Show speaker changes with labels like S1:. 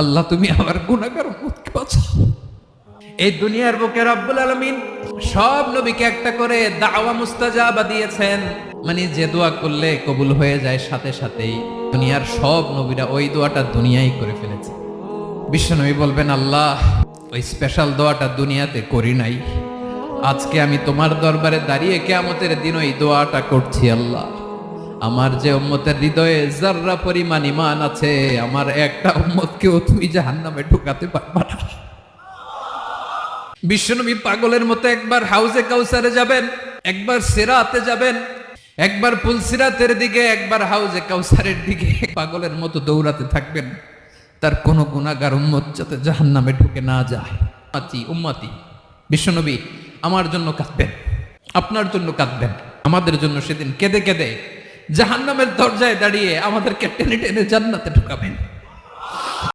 S1: আল্লাহ তুমি আমার গুনাহগার উম্মতকে বাঁচাও। এই দুনিয়ার বুকে রব্বুল আলামিন সব নবীকে একটা করে দাওয়া মুস্তাজাবা দিয়েছেন, মানে যে দোয়া করলে কবুল হয়ে যায় সাথে সাথেই। দুনিয়ার সব নবীরা ওই দোয়াটা দুনিয়ায় করে ফেলেছে। বিশ্বনবী বলবেন, আল্লাহ ওই স্পেশাল দোয়াটা দুনিয়াতে করি নাই, আজকে আমি তোমার দরবারে দাঁড়িয়ে কিয়ামতের দিন ওই দোয়াটা করছি। আল্লাহ আমার যে উম্মতের হৃদয়ে যাররা পরিমাণ ঈমান আছে, আমার একটা উম্মতকেও তুমি জাহান্নামে ঢুকাতে পারবা না। বিশ্বনবী পাগলের মতো একবার হাউজে কাউসারে যাবেন, একবার সিরাতে যাবেন, একবার পুলসিরাতের দিকে, একবার হাউজে কাউসারের দিকে পাগলের মতো দৌড়াতে থাকবেন, তার কোন গুনাহগার উম্মত যাতে জাহান্নামে ঢুকে না যায়। উম্মতি বিশ্বনবী আমার জন্য কাঁদবেন, আপনার জন্য কাঁদবেন, আমাদের জন্য সেদিন কেঁদে কেঁদে জাহান্নামের দরজায় দাঁড়িয়ে আমাদেরকে টেনে টেনে জান্নাতে ঢুকাবেন।